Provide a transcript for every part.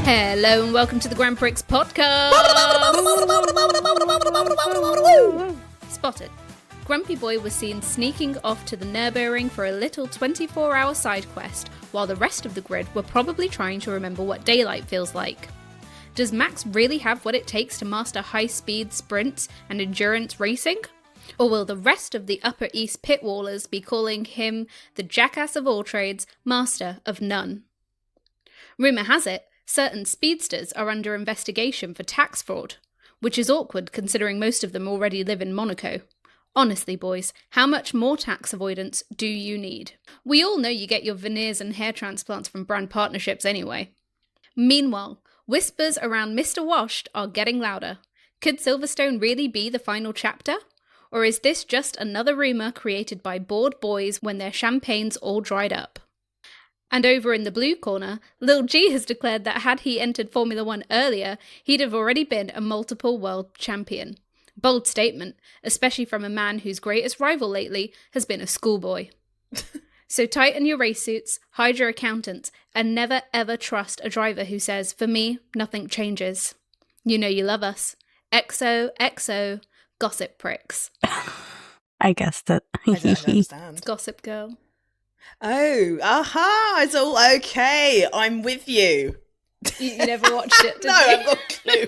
Hello and welcome to the Grand Prix podcast. Spotted. Grumpy Boy was seen sneaking off to the Nürburgring for a little 24-hour side quest, while the rest of the grid were probably trying to remember what daylight feels like. Does Max really have what it takes to master high-speed sprints and endurance racing? Or will the rest of the Upper East pit wallers be calling him the jackass of all trades, master of none? Rumour has it, certain speedsters are under investigation for tax fraud, which is awkward considering most of them already live in Monaco. Honestly, boys, how much more tax avoidance do you need? We all know you get your veneers and hair transplants from brand partnerships anyway. Meanwhile, whispers around Mr. Washed are getting louder. Could Silverstone really be the final chapter? Or is this just another rumour created by bored boys when their champagne's all dried up? And over in the blue corner, Lil G has declared that had he entered Formula One earlier, he'd have already been a multiple world champion. Bold statement, especially from a man whose greatest rival lately has been a schoolboy. So tighten your race suits, hide your accountants, and never ever trust a driver who says, for me, nothing changes. You know you love us. XOXO, gossip pricks. I guess that. I don't understand. It's Gossip Girl. Oh, aha, it's all okay. I'm with you. You never watched it, did No, you? I've got a clue.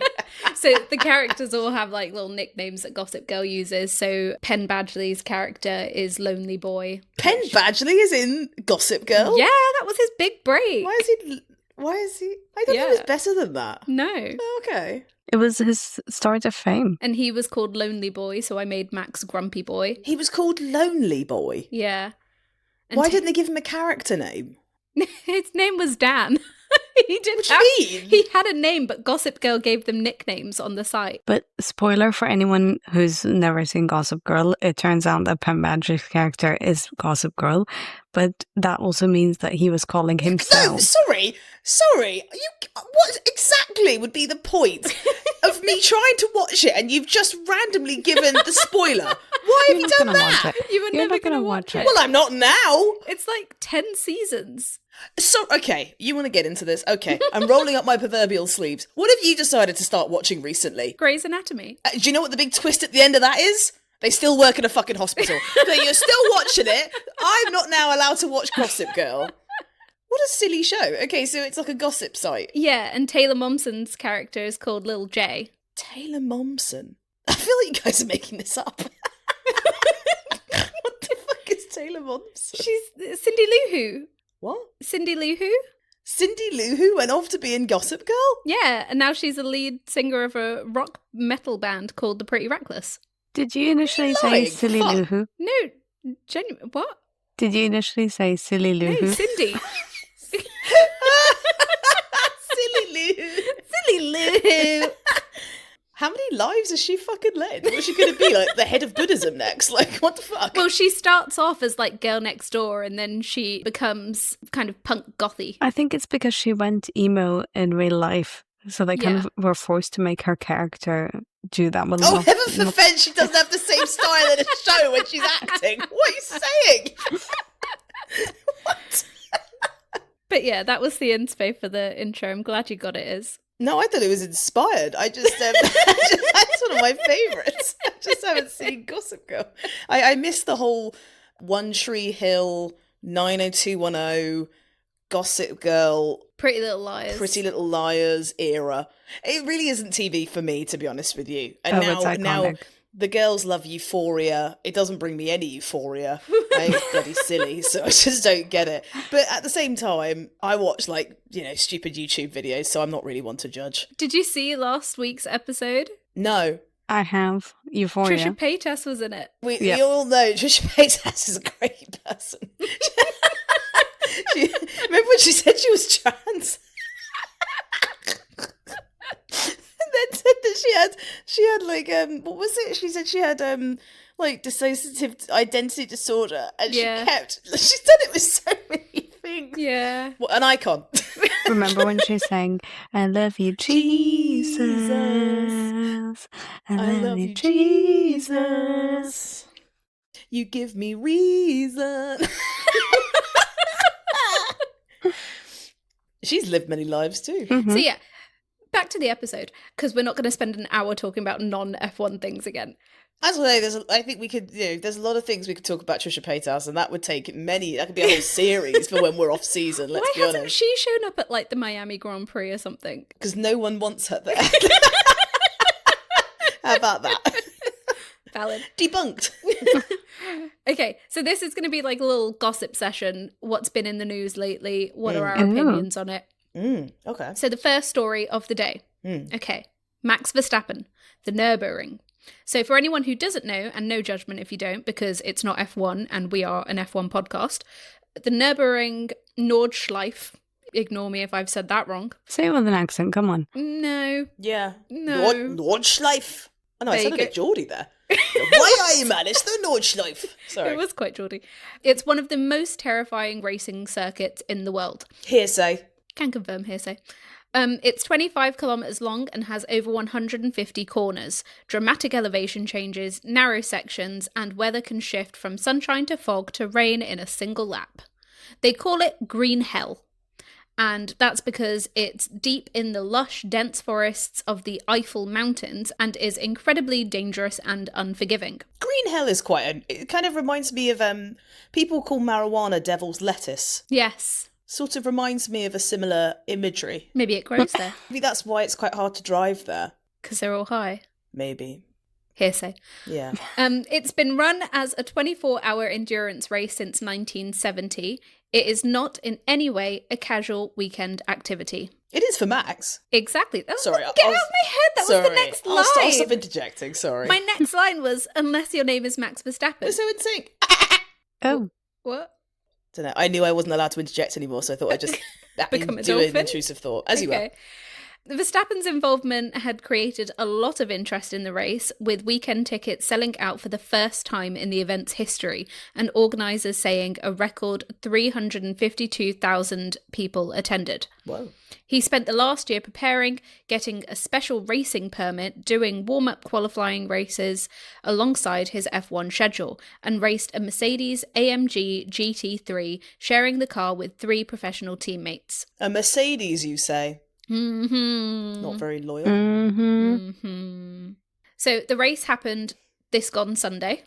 So the characters all have like little nicknames that Gossip Girl uses. So Penn Badgley's character is Lonely Boy. Penn Badgley is in Gossip Girl? Yeah, that was his big break. Why is he? I thought he was better than that. No. Oh, okay. It was his start of fame. And he was called Lonely Boy, so I made Max Grumpy Boy. He was called Lonely Boy. Yeah. And Why didn't they give him a character name? his name was Dan. He didn't What do you mean? He had a name, but Gossip Girl gave them nicknames on the site. But spoiler for anyone who's never seen Gossip Girl, it turns out that Penn Badgley's character is Gossip Girl, but that also means that he was calling himself. No, sorry. What exactly would be the point of me trying to watch it and you've just randomly given the spoiler? Why have you done that? You were You're never not going to gonna watch watch it. Well, I'm not now. It's like 10 seasons. So, okay, you want to get into this? Okay, I'm rolling up my proverbial sleeves. What have you decided to start watching recently? Grey's Anatomy. Do you know what the big twist at the end of that is? They still work in a fucking hospital. So you're still watching it. I'm not now allowed to watch Gossip Girl. What a silly show. Okay, so it's like a gossip site. Yeah, and Taylor Momsen's character is called Lil J. Taylor Momsen. I feel like you guys are making this up. What the fuck is Taylor Momsen? She's Cindy Lou Who. What? Cindy Lou Who? Cindy Lou Who went off to be in Gossip Girl? Yeah, and now she's a lead singer of a rock metal band called The Pretty Reckless. Did you initially say lying? Silly Fuck. Lou Who? No, genuine. What? Did you initially say Silly Lou No, Who? Cindy. Silly Lou. Silly Lou. How many lives has she fucking led? What's she going to be, like the head of Buddhism next? Like, what the fuck? Well, she starts off as like girl next door, and then she becomes kind of punk gothy. I think it's because she went emo in real life. So they kind of were forced to make her character do that. Well, Oh, heaven forbid she doesn't have the same style in a show when she's acting. What are you saying? What? But yeah, that was the inspo for the intro. I'm glad you got it, Iz. No, I thought it was inspired. I just, that's one of my favourites. I just haven't seen Gossip Girl. I missed the whole One Tree Hill, 90210, Gossip Girl, Pretty Little Liars era. It really isn't TV for me, to be honest with you. And it's iconic. now the girls love Euphoria. It doesn't bring me any euphoria. It's bloody silly, so I just don't get it. But at the same time, I watch stupid YouTube videos, so I'm not really one to judge. Did you see last week's episode? No. I have Euphoria. Trisha Paytas was in it. We all know Trisha Paytas is a great person. Remember when she said she was trans? And then said that she had like what was it? She said she had like dissociative identity disorder, and she done it with so many think. Yeah. What, an icon. Remember when she sang, I love you, Jesus. I love you, Jesus. You give me reason. She's lived many lives too. So yeah, back to the episode, because we're not going to spend an hour talking about non-F1 things again. As I say, I think we could, there's a lot of things we could talk about Trisha Paytas, and that would take that could be a whole series for when we're off season, let's be Why hasn't honest. she shown up at like the Miami Grand Prix or something? Because no one wants her there. How about that? Valid. Debunked. Okay, so this is going to be like a little gossip session. What's been in the news lately? What are our Ooh. opinions on it? Okay. So the first story of the day. Okay, Max Verstappen, the Nürburgring. So for anyone who doesn't know, and no judgment if you don't, because it's not F1 and we are an F1 podcast, the Nürburgring Nordschleife, ignore me if I've said that wrong. Say it with an accent, come on. Yeah. No. Nordschleife. I know, I There you sounded a go. bit Geordie there. Why are you, man? It's the Nordschleife. Sorry. It was quite Geordie. It's one of the most terrifying racing circuits in the world. Hearsay. Can confirm hearsay. It's 25 kilometres long and has over 150 corners, dramatic elevation changes, narrow sections, and weather can shift from sunshine to fog to rain in a single lap. They call it Green Hell, and that's because it's deep in the lush, dense forests of the Eifel Mountains and is incredibly dangerous and unforgiving. Green hell is it kind of reminds me of, people call marijuana devil's lettuce. Yes, Sort of reminds me of a similar imagery. maybe it grows there, Maybe that's why it's quite hard to drive there. because they're all high. Maybe. Hearsay. Yeah. It's been run as a 24-hour endurance race since 1970. It is not in any way a casual weekend activity. It is for Max. Exactly. Sorry. Get out of my head. That was the next line. I'll stop interjecting, sorry. My next line was, unless your name is Max Verstappen. We're so in sync. Oh. What? Don't know. I knew I wasn't allowed to interject anymore, so I thought I'd just Become a do an dolphin? intrusive thought. As you were. Verstappen's involvement had created a lot of interest in the race, with weekend tickets selling out for the first time in the event's history, and organisers saying a record 352,000 people attended. Whoa. He spent the last year preparing, getting a special racing permit, doing warm-up qualifying races alongside his F1 schedule, and raced a Mercedes AMG GT3, sharing the car with 3 professional teammates. A Mercedes, you say? Mm-hmm. Not very loyal. Mm-hmm. Mm-hmm. So the race happened this gone Sunday.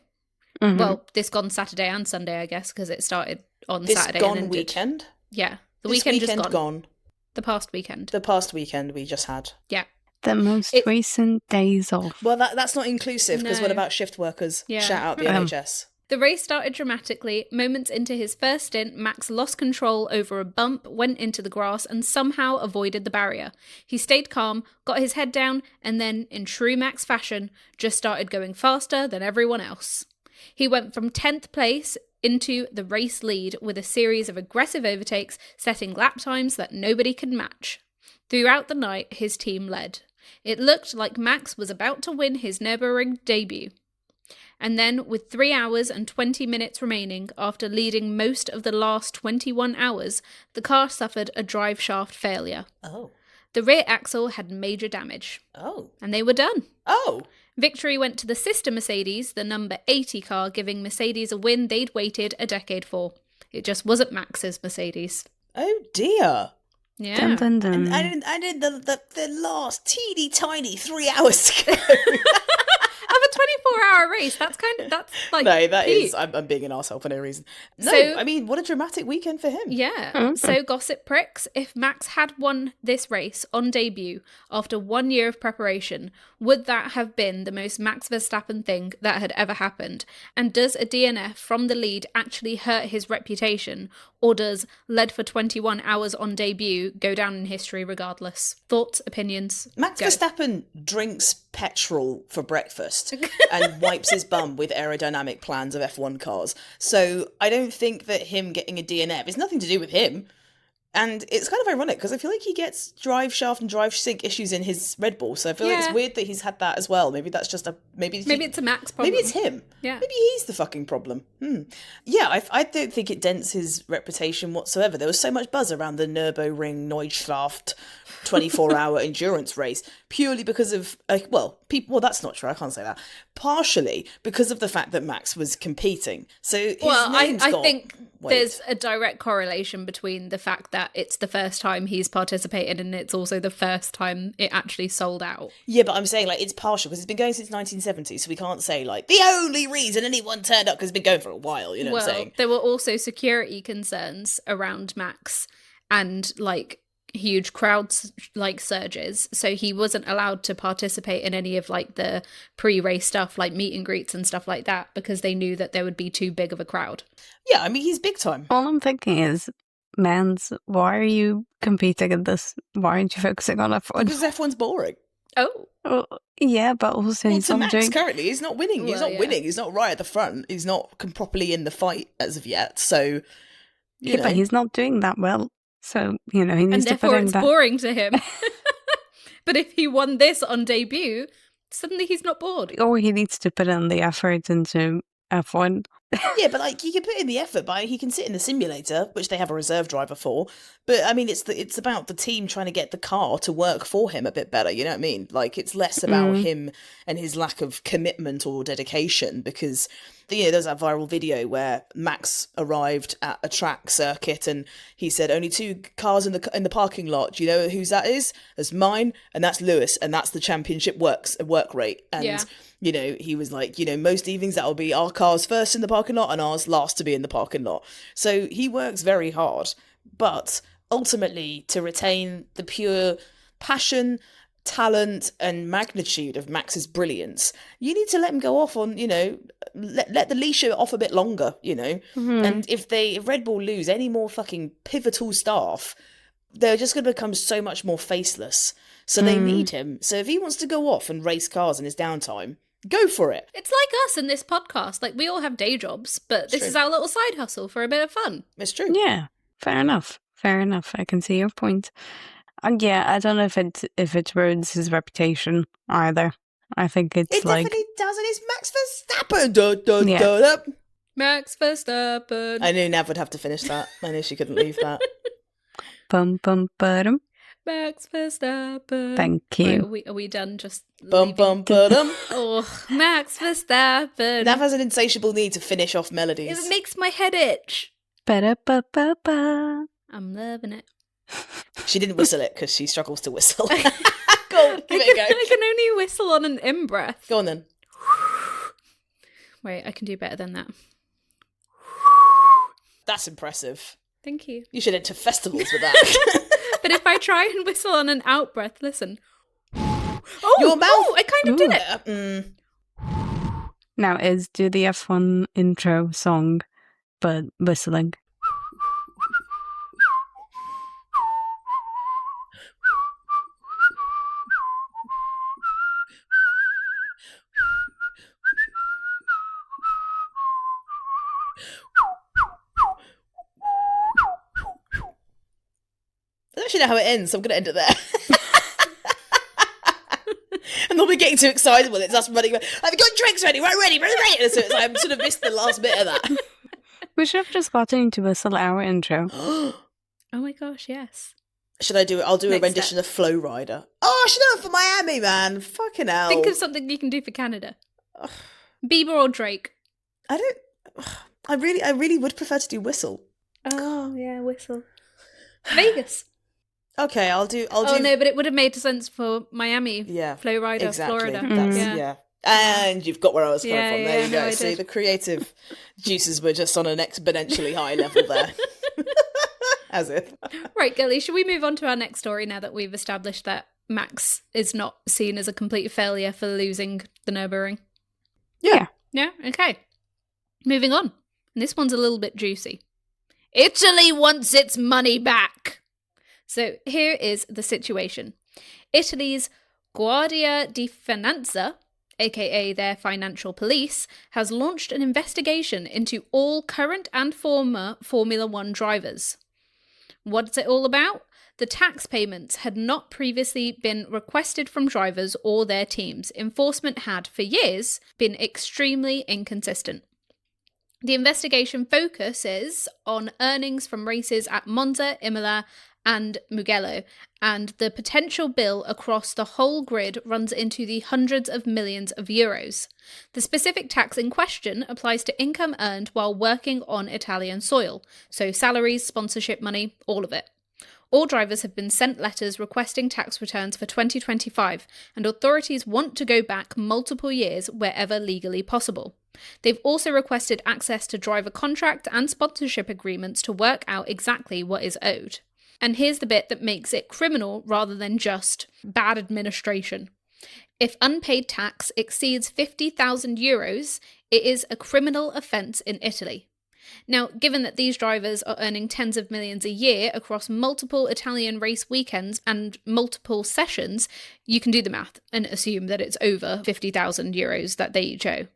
Mm-hmm. Well, this gone Saturday and Sunday, I guess, because it started on This Saturday. gone and ended. weekend? Yeah, the This weekend just weekend gone. The past weekend. The past weekend we just had. Yeah. The most recent days off. Well, that's not inclusive, because what No. about shift workers? Yeah. Shout out the NHS. The race started dramatically. Moments into his first stint, Max lost control over a bump, went into the grass, and somehow avoided the barrier. He stayed calm, got his head down, and then, in true Max fashion, just started going faster than everyone else. He went from 10th place into the race lead with a series of aggressive overtakes, setting lap times that nobody could match. Throughout the night, his team led. It looked like Max was about to win his Nürburgring debut. And then, with 3 hours and 20 minutes remaining, after leading most of the last 21 hours, the car suffered a drive shaft failure. Oh. The rear axle had major damage. Oh. And they were done. Oh. Victory went to the sister Mercedes, the number 80 car, giving Mercedes a win they'd waited a decade for. It just wasn't Max's Mercedes. Oh dear. Yeah. Dun, dun, dun. And I did the last teeny tiny 3 hours to go. Of a 24-hour race, that's like No, that peak. is. I'm being an arsehole for no reason. No, So- I mean, what a dramatic weekend for him. Yeah. So, gossip pricks, if Max had won this race on debut after 1 year of preparation, would that have been the most Max Verstappen thing that had ever happened? And does a DNF from the lead actually hurt his reputation? Or does led for 21 hours on debut go down in history regardless? Thoughts, opinions? Max Go. Verstappen drinks petrol for breakfast and wipes his bum with aerodynamic plans of F1 cars. So I don't think that him getting a DNF is nothing to do with him. And it's kind of ironic because I feel like he gets drive shaft and drive sync issues in his Red Bull. So I feel like it's weird that he's had that as well. Maybe that's just maybe it's a Max problem. Maybe it's him. Yeah. Maybe he's the fucking problem. Yeah, I don't think it dents his reputation whatsoever. There was so much buzz around the Nürburgring Neuschlacht 24-hour endurance race purely because of, people. Well, that's not true. I can't say that. Partially because of the fact that Max was competing. So his name's I got think weight. there's a direct correlation between the fact that it's the first time he's participated and it's also the first time it actually sold out. Yeah, but I'm saying, like, it's partial because it's been going since 1970, so we can't say, like, the only reason anyone turned up because it's been going for a while, you know what I'm saying? There were also security concerns around Max and, like, huge crowds, like, surges, so he wasn't allowed to participate in any of, like, the pre-race stuff, like meet and greets and stuff like that, because they knew that there would be too big of a crowd. Yeah, I mean, he's big time. All I'm thinking is, Mans, why are you competing in this? Why aren't you focusing on F1? Because F1's boring. Oh. Well, yeah, but also he's to not Max currently, he's not winning. Well, he's not winning. He's not right at the front. He's not properly in the fight as of yet. So, you know. But he's not doing that well. So, he needs and to therefore put in it's that. boring to him. But if he won this on debut, suddenly he's not bored. Or he needs to put in the effort into F1. Yeah, but like he can put in the effort, but he can sit in the simulator, which they have a reserve driver for. But I mean, it's about the team trying to get the car to work for him a bit better. You know what I mean? Like it's less about him and his lack of commitment or dedication. Because there's that viral video where Max arrived at a track circuit and he said only 2 cars in the parking lot. Do you know whose that is? That's mine, and that's Lewis, and that's the championship work rate. And he was like, most evenings that'll be our cars first in the parking lot and ours last to be in the parking lot. So he works very hard, but ultimately to retain the pure passion, talent and magnitude of Max's brilliance, you need to let him go off on, let the leash off a bit longer, And if Red Bull lose any more fucking pivotal staff, they're just going to become so much more faceless. So they need him. So if he wants to go off and race cars in his downtime, go for it. It's like us in this podcast. Like, we all have day jobs, but this is our little side hustle for a bit of fun. It's true. Yeah, fair enough. I can see your point. And yeah, I don't know if it ruins his reputation either. I think it definitely doesn't. It's Max Verstappen. Yeah. Max Verstappen. I knew Nav would have to finish that. I knew she couldn't leave that. Bum bum ba-dum. Max Verstappen. Thank you. Right, are we done? Just bum bum ba-dum. Oh, Max Verstappen. Nav has an insatiable need to finish off melodies. It makes my head itch. Ba-da-ba-ba-ba. I'm loving it. She didn't whistle it because she struggles to whistle. Go on, give it a go. I can only whistle on an in-breath. Go on then. Wait, I can do better than that. That's impressive. Thank you. You should enter festivals with that. But if I try and whistle on an out-breath, listen. Oh, your mouth. Oh, I kind of did it. Now do the F1 intro song, but whistling. I don't actually know how it ends, so I'm going to end it there. And they'll be getting too excited when it's us running. Have you got drinks ready? Right, ready. And so it's like I've sort of missed the last bit of that. We should have just gotten to whistle our intro. Oh my gosh, yes. Should I do it? I'll do Next a rendition of Flow Rider. Oh, I should have it for Miami, man. Fucking hell. Think of something you can do for Canada. Bieber or Drake? I really would prefer to do Whistle. Oh, yeah, Whistle. Vegas. Okay, I'll do. Oh no, but it would have made sense for Miami. Yeah, Flow Rider, exactly. Florida. That's, yeah. And you've got where I was coming from. There you go. No, See, the creative juices were just on an exponentially high level there. As if. Right, Gilly, should we move on to our next story now that we've established that Max is not seen as a complete failure for losing the Nürburgring? Yeah. Yeah, okay. Moving on. And this one's a little bit juicy. Italy wants its money back. So here is the situation. Italy's Guardia di Finanza, aka their financial police, has launched an investigation into all current and former Formula One drivers. What's it all about? The tax payments had not previously been requested from drivers or their teams. Enforcement had, for years, been extremely inconsistent. The investigation focuses on earnings from races at Monza, Imola, and Mugello, and the potential bill across the whole grid runs into the hundreds of millions of euros. The specific tax in question applies to income earned while working on Italian soil, so salaries, sponsorship money, all of it. All drivers have been sent letters requesting tax returns for 2025, and authorities want to go back multiple years wherever legally possible. They've also requested access to driver contract and sponsorship agreements to work out exactly what is owed. And here's the bit that makes it criminal rather than just bad administration. If unpaid tax exceeds 50,000 euros, it is a criminal offence in Italy. Now, given that these drivers are earning tens of millions a year across multiple Italian race weekends and multiple sessions, you can do the math and assume that it's over 50,000 euros that they each owe.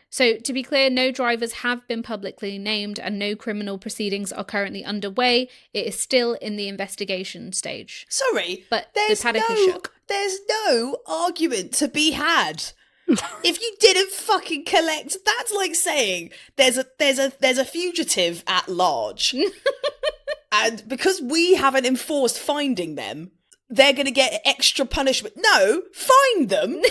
So, to be clear, no drivers have been publicly named and no criminal proceedings are currently underway. It is still in the investigation stage. Sorry, but the paddock is shook. There's no argument to be had. If you didn't fucking collect, that's like saying there's a fugitive at large, and because we haven't enforced finding them, they're going to get extra punishment. No, find them and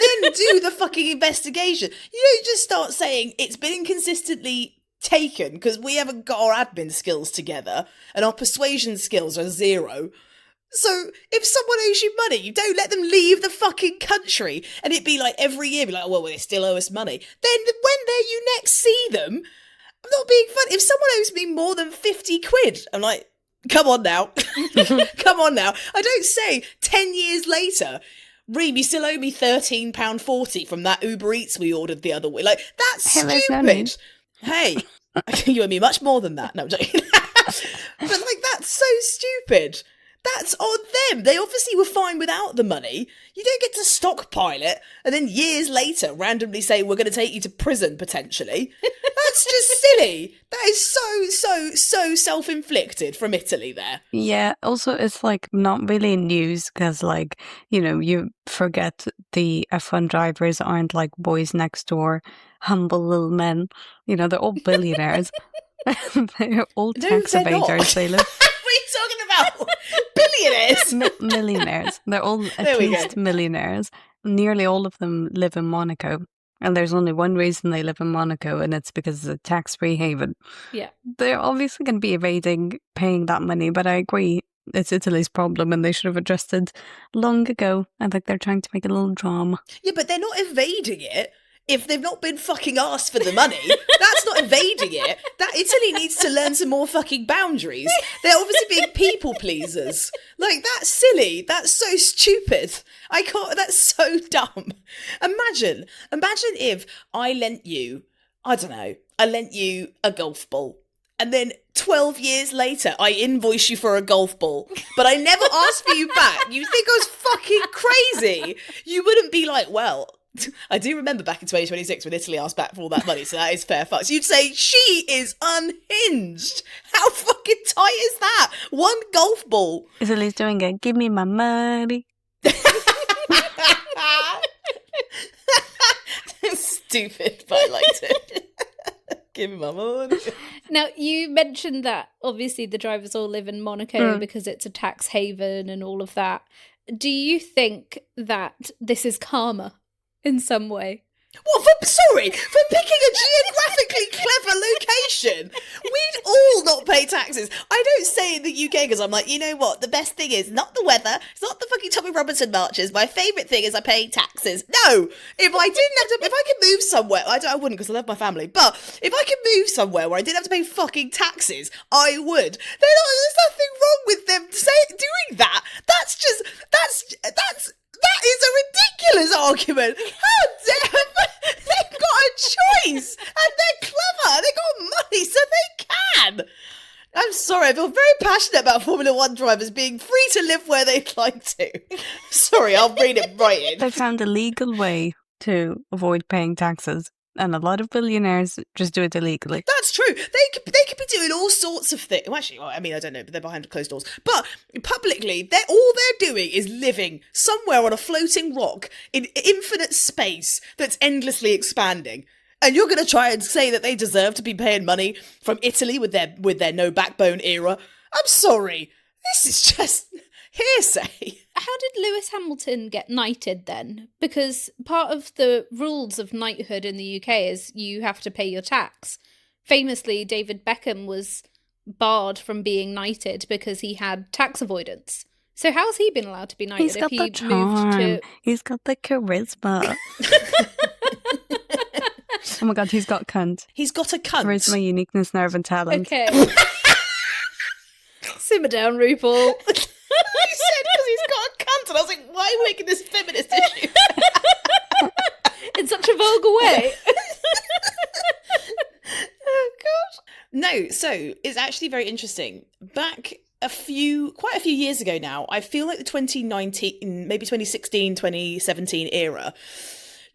then do the fucking investigation. You don't just start saying it's been inconsistently taken because we haven't got our admin skills together and our persuasion skills are zero. So if someone owes you money, you don't let them leave the fucking country. And it'd be like every year, be like, well, they still owe us money. Then when you next see them, I'm not being funny. If someone owes me more than 50 quid, I'm like, come on now. Come on now. I don't say 10 years later, Reem, you still owe me £13.40 from that Uber Eats we ordered the other week. Like, that's stupid. Hey, you owe me much more than that. No, I'm joking. But like, that's so stupid. That's on them. They obviously were fine without the money. You don't get to stockpile it and then years later randomly say we're going to take you to prison potentially. That's just silly. That is so self-inflicted from Italy there. Yeah, also it's like not really news because like, you know, you forget the F1 drivers aren't like boys next door, humble little men. You know, they're all billionaires. They're all tax evaders. They live... What are you talking about? Billionaires? Millionaires. They're all at least millionaires. Nearly all of them live in Monaco. And there's only one reason they live in Monaco, and it's because it's a tax-free haven. Yeah. They're obviously going to be evading paying that money, but I agree. It's Italy's problem, and they should have addressed it long ago. I think they're trying to make a little drama. Yeah, but they're not evading it. If they've not been fucking asked for the money, that's not evading it. That Italy needs to learn some more fucking boundaries. They're obviously being people pleasers. Like, that's silly. That's so stupid. I can't, that's so dumb. Imagine if I lent you, I don't know, I lent you a golf ball. And then 12 years later, I invoice you for a golf ball, but I never asked for you back. You think I was fucking crazy. You wouldn't be like, well, I do remember back in 2026 when Italy asked back for all that money, so that is fair fucks. You'd say, she is unhinged. How fucking tight is that? One golf ball. Italy's doing it. Give me my money. Stupid, but I liked it. Give me my money. Now, you mentioned that obviously the drivers all live in Monaco because it's a tax haven and all of that. Do you think that this is karma in some way? What, for picking a geographically clever location? We'd all not pay taxes. I don't say in the UK because I'm like, you know what? The best thing is not the weather. It's not the fucking Tommy Robinson marches. My favourite thing is I pay taxes. No, if I could move somewhere, I wouldn't because I love my family. But if I could move somewhere where I didn't have to pay fucking taxes, I would. There's nothing wrong with them doing that. That is a ridiculous argument. How dare they've got a choice and they're clever. They got money, so they can. I'm sorry, I feel very passionate about Formula One drivers being free to live where they'd like to. Sorry, I'll read it right in. They found a legal way to avoid paying taxes. And a lot of billionaires just do it illegally. That's true. They could be doing all sorts of things. Well, actually, I mean, I don't know, but they're behind closed doors. But publicly, all they're doing is living somewhere on a floating rock in infinite space that's endlessly expanding. And you're going to try and say that they deserve to be paying money from Italy with their no backbone era? I'm sorry. This is just hearsay. How did Lewis Hamilton get knighted then? Because part of the rules of knighthood in the UK is you have to pay your tax. Famously, David Beckham was barred from being knighted because he had tax avoidance. So how's he been allowed to be knighted He's got if the he charm. moved to... He's got the charisma. Oh my god, he's got cunt. He's got a cunt. Charisma, uniqueness, nerve and talent. Okay. Simmer down, RuPaul. You said because he's got a cunt, and I was like, why are you making this feminist issue? In such a vulgar way. Oh god. No, so it's actually very interesting. Back quite a few years ago now, I feel like the 2019, maybe 2016, 2017 era,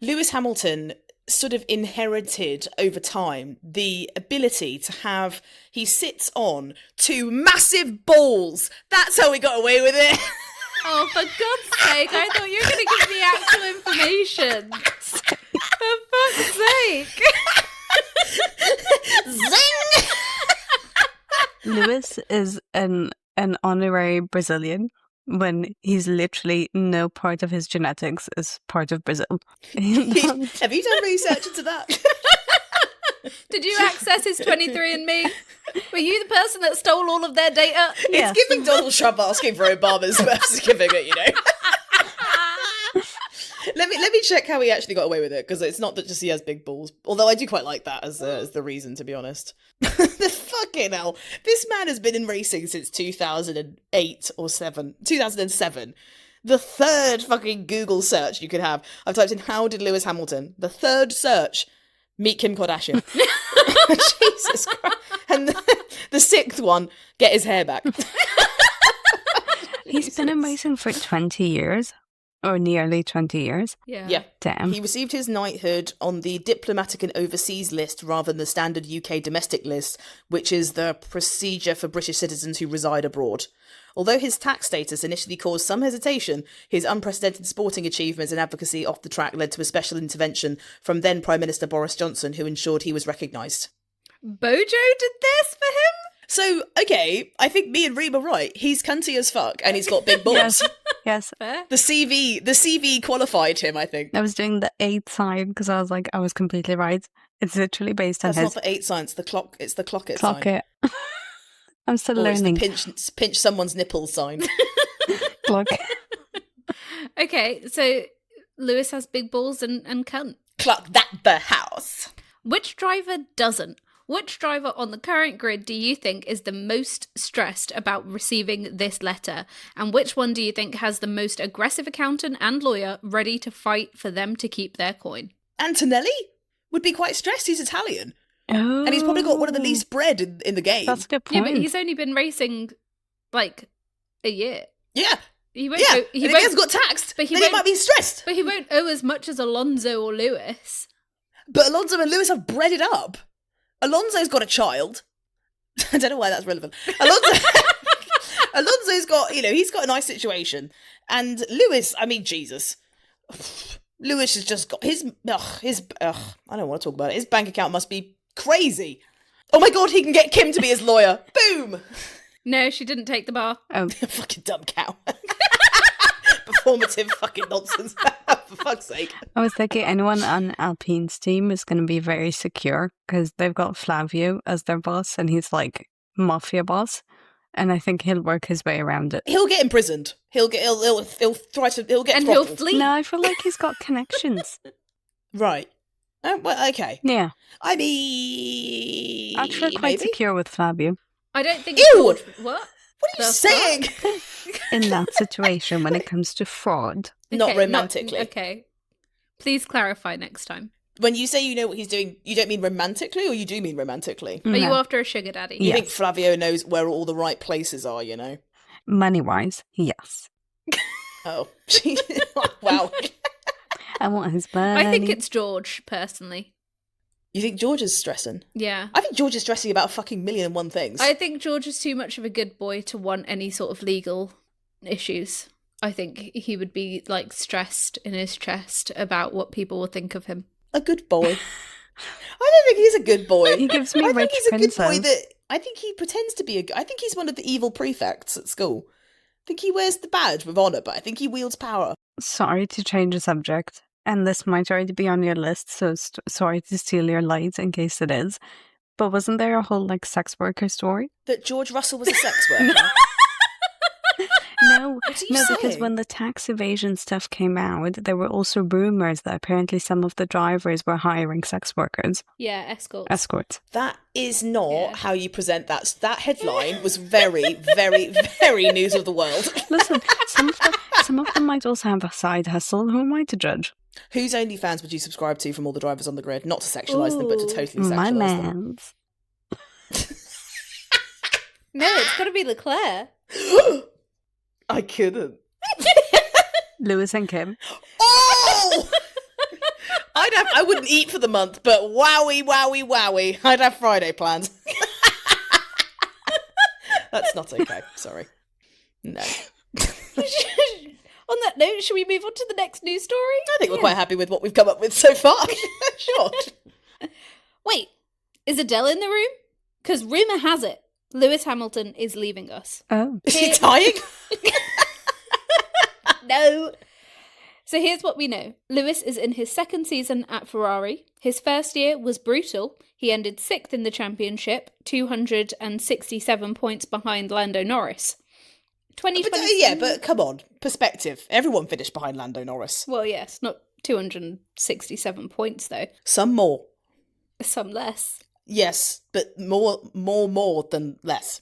Lewis Hamilton sort of inherited over time the ability to have, he sits on 2 massive balls. That's how we got away with it. Oh, for God's sake, I thought you were going to give me actual information. For fuck's sake. Zing! Lewis is an honorary Brazilian when he's literally no part of his genetics is part of Brazil. Have you done research into that? Did you access his 23andMe? Were you the person that stole all of their data? Yes. It's giving Donald Trump asking for Obama's birth certificate, you know. Let me check how he actually got away with it, because it's not that just he has big balls. Although I do quite like that as the reason, to be honest. The fucking hell. This man has been in racing since 2008 or 2007. The third fucking Google search you could have. I've typed in how did Lewis Hamilton. The third search, meet Kim Kardashian. Jesus Christ. And the 6th one, get his hair back. He's been in racing for 20 years. Or nearly 20 years. Yeah. Damn. He received his knighthood on the diplomatic and overseas list rather than the standard UK domestic list, which is the procedure for British citizens who reside abroad. Although his tax status initially caused some hesitation, his unprecedented sporting achievements and advocacy off the track led to a special intervention from then Prime Minister Boris Johnson, who ensured he was recognised. Bojo did this for him? So, okay, I think me and Reem are right. He's cunty as fuck, and he's got big balls. Yes. Yes. Fair. The CV qualified him, I think. I was doing the 8 side because I was like, I was completely right. It's literally based on That's his not the 8 sign, it's the clock sign. clock it. I'm still Or learning. it's the pinch someone's nipple sign. Clock. Okay, so Lewis has big balls and cunt. Clock that the house. Which driver doesn't? Which driver on the current grid do you think is the most stressed about receiving this letter? And which one do you think has the most aggressive accountant and lawyer ready to fight for them to keep their coin? Antonelli would be quite stressed. He's Italian. Oh. And he's probably got one of the least bread in the game. That's a good Yeah, point. but he's only been racing like a year. Yeah. He won't. Yeah. He and if he won't. has got taxed, but he then he won't- might be stressed. But he won't owe as much as Alonso or Lewis. But Alonso and Lewis have breaded up. Alonso's got a child. I don't know why that's relevant. Alonso's got, he's got a nice situation. And Lewis, I mean, Jesus. Lewis has just got I don't want to talk about it. His bank account must be crazy. Oh my God, he can get Kim to be his lawyer. Boom. No, she didn't take the bar. Oh. Fucking dumb cow. Performative fucking nonsense. For fuck's sake. I was thinking anyone on Alpine's team is going to be very secure because they've got Flavio as their boss and he's like mafia boss. And I think he'll work his way around it. He'll get imprisoned. He'll get And throttled. he'll flee. No, I feel like he's got connections. Right. Well, okay. Yeah. I mean, I feel quite secure with Flavio I don't think. Ew! What? What are you The saying? in that situation when it comes to fraud. Not Okay, romantically. Okay. Please clarify next time. When you say you know what he's doing, you don't mean romantically, or you do mean romantically? Are you No. after a sugar daddy? You Yes. think Flavio knows where all the right places are, Money-wise, yes. Oh. Wow. I want his money. I think it's George, personally. You think George is stressing? Yeah. I think George is stressing about a fucking million and one things. I think George is too much of a good boy to want any sort of legal issues. I think he would be, like, stressed in his chest about what people will think of him. A good boy. I don't think he's a good boy. He gives me I rich think he's a good boy princess. I think he pretends to be I think he's one of the evil prefects at school. I think he wears the badge with honour, but I think he wields power. Sorry to change the subject, and this might already be on your list, so sorry to steal your light in case it is. But wasn't there a whole, like, sex worker story? That George Russell was a sex worker? No, What are you no, because saying? when the tax evasion stuff came out, there were also rumours that apparently some of the drivers were hiring sex workers, Yeah, escorts. escorts. That is not Yeah. how you present that. That headline was very, very, very news of the world. Listen, some of them might also have a side hustle. Who am I to judge? Whose OnlyFans would you subscribe to from all the drivers on the grid? Not to sexualise them, but to Ooh. totally My sexualise them. man's. No, it's got to be Leclerc. I couldn't. Lewis and Kim. Oh! I wouldn't eat for the month, but wowie, wowie, wowie. I'd have Friday plans. That's not okay. Sorry. No. On that note, should we move on to the next news story? I think we're quite happy with what we've come up with so far. Sure. Wait, is Adele in the room? Because rumour has it, Lewis Hamilton is leaving us. Oh. Is he dying? No. So here's what we know. Lewis is in his second season at Ferrari. His first year was brutal. He ended 6th in the championship, 267 points behind Lando Norris. 2020. Yeah, but come on. Perspective. Everyone finished behind Lando Norris. Well, yes, not 267 points though. Some more. Some less. Yes, but more than less.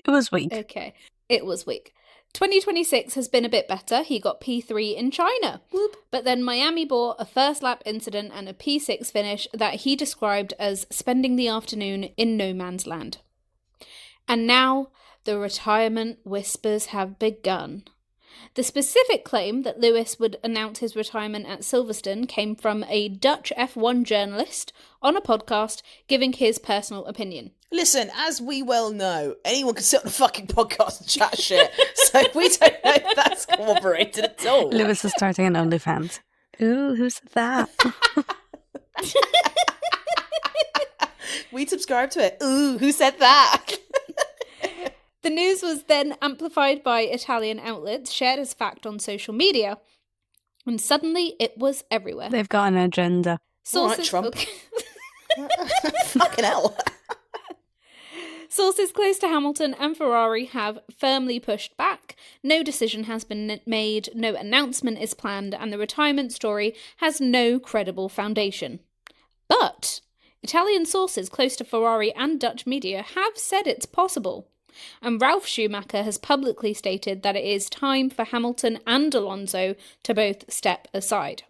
It was weak. Okay, it was weak. 2026 has been a bit better. He got P3 in China. Whoop. But then Miami bore a first lap incident and a P6 finish that he described as spending the afternoon in no man's land. And now the retirement whispers have begun. The specific claim that Lewis would announce his retirement at Silverstone came from a Dutch F1 journalist on a podcast giving his personal opinion. Listen, as we well know, anyone can sit on a fucking podcast and chat shit. So we don't know if that's corroborated at all. Lewis is starting an OnlyFans. Ooh, who said that? We'd subscribe to it. Ooh, who said that? The news was then amplified by Italian outlets, shared as fact on social media, and suddenly it was everywhere. They've got an agenda. Sources, Trump. Fucking hell. Sources close to Hamilton and Ferrari have firmly pushed back. No decision has been made, no announcement is planned, and the retirement story has no credible foundation. But Italian sources close to Ferrari and Dutch media have said it's possible. And Ralf Schumacher has publicly stated that it is time for Hamilton and Alonso to both step aside.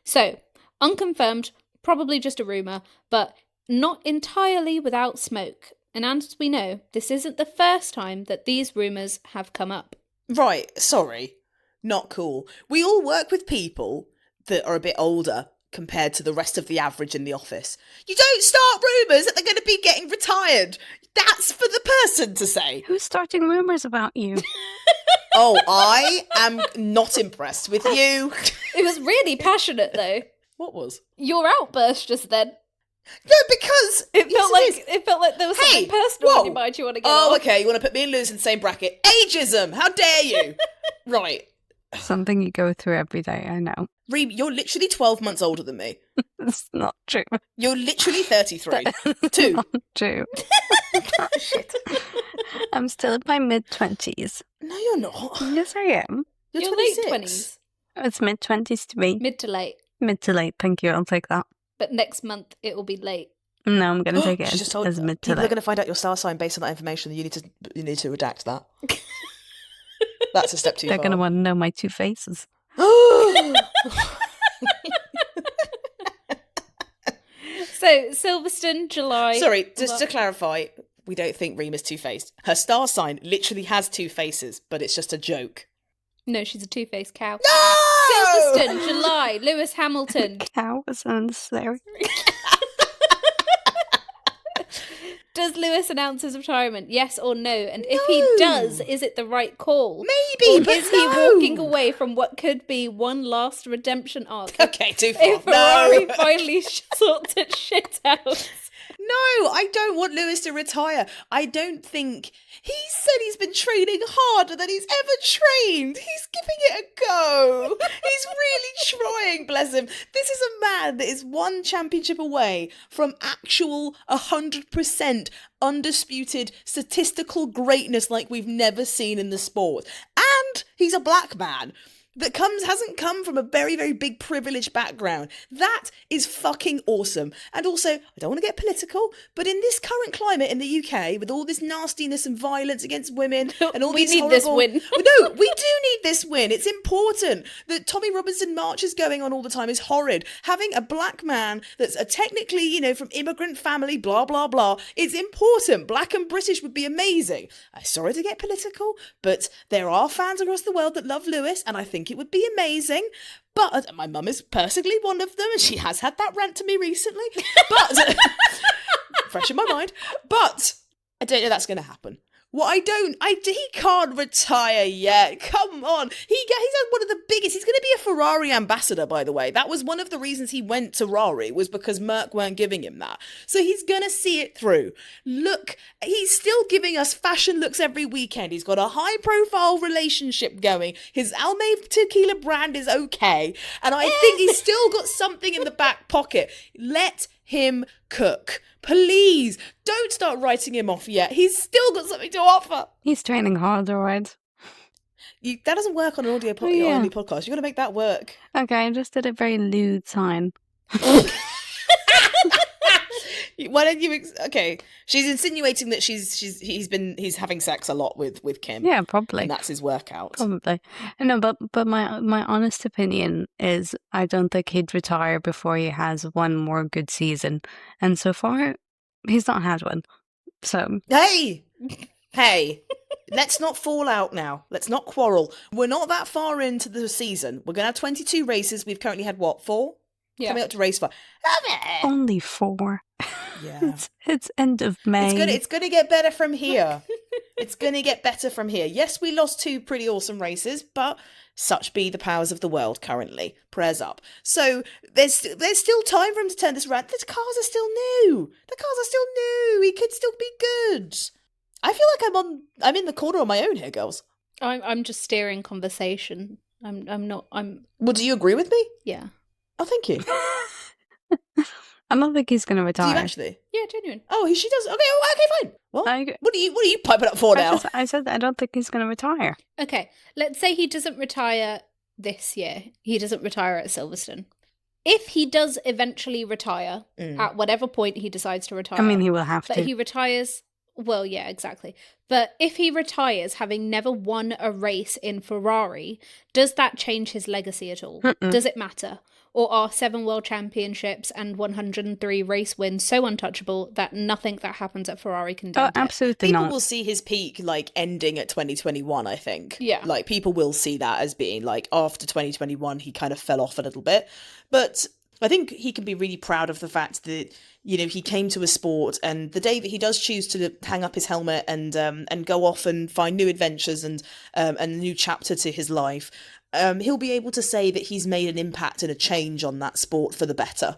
So, unconfirmed, probably just a rumour, but not entirely without smoke. And as we know, this isn't the first time that these rumours have come up. Right, sorry. Not cool. We all work with people that are a bit older compared to the rest of the average in the office. You don't start rumours that they're going to be getting retired. That's for the person to say. Who's starting rumours about you? Oh, I am not impressed with you. It was really passionate, though. What was? Your outburst just then. No, because It felt like there was something personal whoa. on your mind you want to get Oh, off. okay. You want to put me and Lewis in the same bracket? Ageism! How dare you? Right. Something you go through every day, I know. Reem, you're literally 12 months older than me. It's not true. You're literally 33. Two. Not true. Shit. I'm still in my mid-20s. No, you're not. Yes, I am. You're Your 26. late 20s. It's mid-20s to me. Mid to late. Mid to late, thank you. I'll take that. But next month it will be late. No, I'm going to take it She just told as mid to people are late. going to find out your star sign based on that information. You need to redact that. That's a step too They're far. going to want to know my two faces. So, Silverstone, July. Sorry, just to clarify, we don't think Reem is two-faced. Her star sign literally has two faces, but it's just a joke. No, she's a two-faced cow. No! Silverstone, July, Lewis Hamilton. Cow was unnecessary. Does Lewis announce his retirement? Yes or no? And if he does, is it the right call? Maybe, or but is he walking away from what could be one last redemption arc? Okay, too far. If Ferrari finally sorts its shit out. No, I don't want Lewis to retire. I don't think... He said he's been training harder than he's ever trained. He's giving it a go. He's really trying, bless him. This is a man that is one championship away from actual 100% undisputed statistical greatness like we've never seen in the sport. And he's a black man that hasn't come from a very, very big privileged background. That is fucking awesome. And also, I don't want to get political, but in this current climate in the UK, with all this nastiness and violence against women and all We these need this win. No, we do need this win. It's important. The Tommy Robinson marches going on all the time is horrid. Having a black man that's technically, from immigrant family, blah, blah, blah, is important. Black and British would be amazing. I'm sorry to get political, but there are fans across the world that love Lewis, and I think it would be amazing. But my mum is personally one of them, and she has had that rant to me recently. But fresh in my mind. But I don't know that's going to happen. He can't retire yet. Come on. He's had one of the biggest. He's going to be a Ferrari ambassador, by the way. That was one of the reasons he went to Ferrari, was because Merck weren't giving him that. So he's going to see it through. Look, he's still giving us fashion looks every weekend. He's got a high profile relationship going. His Almay tequila brand is okay. And I think he's still got something in the back pocket. Let him cook. Please, don't start writing him off yet. He's still got something to offer. He's training hard, all right. That doesn't work on an audio only podcast. You've got to make that work. Okay, I just did a very lewd sign. Why don't you? Okay, she's insinuating that he's having sex a lot with Kim. Yeah, probably. And that's his workout. Probably. No, but my honest opinion is I don't think he'd retire before he has one more good season. And so far, he's not had one. So hey, let's not fall out now. Let's not quarrel. We're not that far into the season. We're gonna have 22 races. We've currently had 4? Yeah. Coming up to race 5. Only 4. Yeah. It's end of May. It's gonna get better from here. It's gonna get better from here. Yes, we lost 2 pretty awesome races, but such be the powers of the world currently. Prayers up. So there's still time for him to turn this around. The cars are still new. He could still be good. I feel like I'm in the corner on my own here, girls. I'm just steering conversation. I'm not. Well, do you agree with me? Yeah. Oh, thank you. I don't think he's going to retire. Do you actually? Yeah, genuine. Oh, she does. Okay, fine. What? What are you piping up for now? I said I don't think he's going to retire. Okay, let's say he doesn't retire this year. He doesn't retire at Silverstone. If he does eventually retire, at whatever point he decides to retire. I mean, he will have but to. He retires. Well, yeah, exactly. But if he retires having never won a race in Ferrari, does that change his legacy at all? Does it matter? Or are 7 world championships and 103 race wins so untouchable that nothing that happens at Ferrari can dent it? Absolutely not. People will see his peak ending at 2021, I think. Yeah. People will see that as being after 2021 he kind of fell off a little bit. But I think he can be really proud of the fact that, he came to a sport, and the day that he does choose to hang up his helmet and go off and find new adventures and a new chapter to his life, he'll be able to say that he's made an impact and a change on that sport for the better.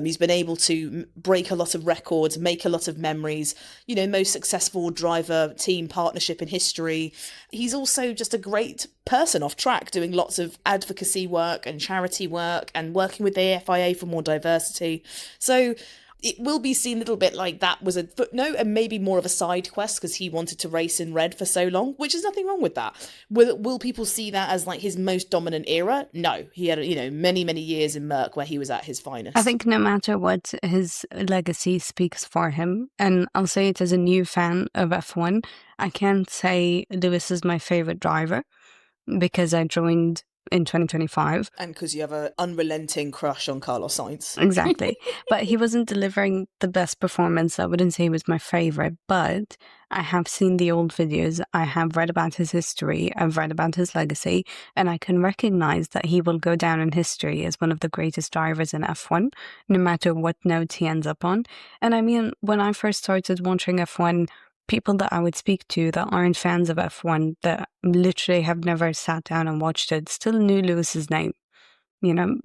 He's been able to break a lot of records, make a lot of memories, most successful driver team partnership in history. He's also just a great person off track, doing lots of advocacy work and charity work and working with the FIA for more diversity. So it will be seen a little bit like that was a footnote and maybe more of a side quest because he wanted to race in red for so long, which is nothing wrong with that. Will people see that as his most dominant era? No, he had many, many years in Merck where he was at his finest. I think no matter what, his legacy speaks for him. And I'll say it as a new fan of F1. I can't say Lewis is my favourite driver because I joined in 2025. And because you have an unrelenting crush on Carlos Sainz. Exactly. But he wasn't delivering the best performance. I wouldn't say he was my favorite, but I have seen the old videos. I have read about his history. I've read about his legacy, and I can recognize that he will go down in history as one of the greatest drivers in F1, no matter what note he ends up on. And I mean, when I first started watching F1, people that I would speak to that aren't fans of F1, that literally have never sat down and watched it, still knew Lewis's name. You know,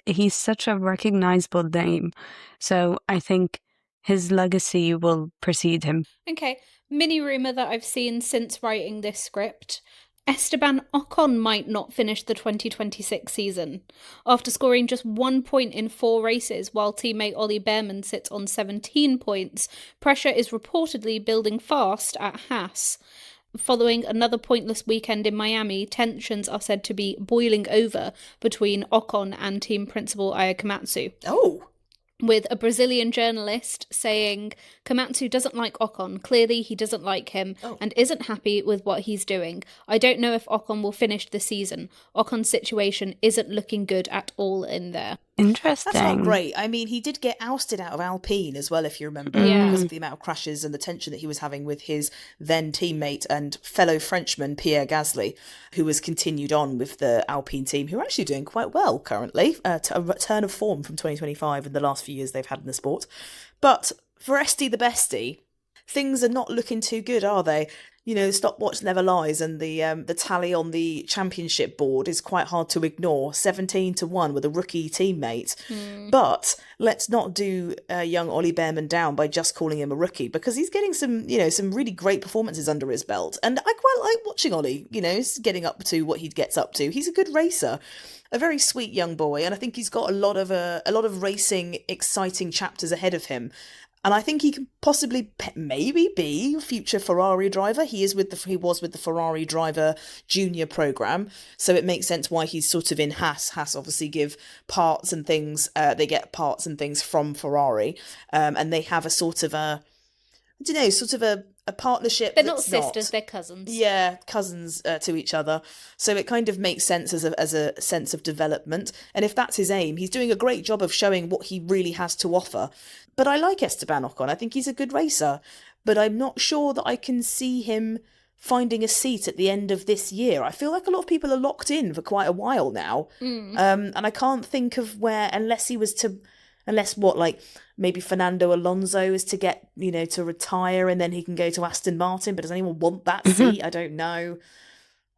he's such a recognizable name. So I think his legacy will precede him. Okay, mini rumour that I've seen since writing this script. Esteban Ocon might not finish the 2026 season. After scoring just 1 point in 4 races while teammate Ollie Behrman sits on 17 points, pressure is reportedly building fast at Haas. Following another pointless weekend in Miami, tensions are said to be boiling over between Ocon and team principal Aya Komatsu. Oh. With a Brazilian journalist saying Komatsu doesn't like Ocon, clearly he doesn't like him and isn't happy with what he's doing. I don't know if Ocon will finish the season. Ocon's situation isn't looking good at all in there. Interesting. That's not great. I mean, he did get ousted out of Alpine as well, if you remember, because of the amount of crashes and the tension that he was having with his then teammate and fellow Frenchman, Pierre Gasly, who has continued on with the Alpine team, who are actually doing quite well currently, a return of form from 2025 in the last few years they've had in the sport. But for Esty the Bestie, things are not looking too good, are they? You know, stopwatch never lies, and the tally on the championship board is quite hard to ignore. 17-1 with a rookie teammate. But let's not do young Ollie Behrman down by just calling him a rookie, because he's getting some really great performances under his belt, and I quite like watching Ollie. You know, getting up to what he gets up to. He's a good racer. A very sweet young boy, and I think he's got a lot of racing, exciting chapters ahead of him. And I think he can possibly maybe be a future Ferrari driver. He was with the Ferrari driver junior program, so it makes sense why he's sort of in Haas. Haas obviously give parts and things. They get parts and things from Ferrari, and they have a sort of a partnership. They're not sisters, they're cousins. Yeah, cousins to each other. So it kind of makes sense as a sense of development. And if that's his aim, he's doing a great job of showing what he really has to offer. But I like Esteban Ocon. I think he's a good racer. But I'm not sure that I can see him finding a seat at the end of this year. I feel like a lot of people are locked in for quite a while now. And I can't think of where, unless maybe Fernando Alonso is to get, to retire and then he can go to Aston Martin, but does anyone want that seat? I don't know.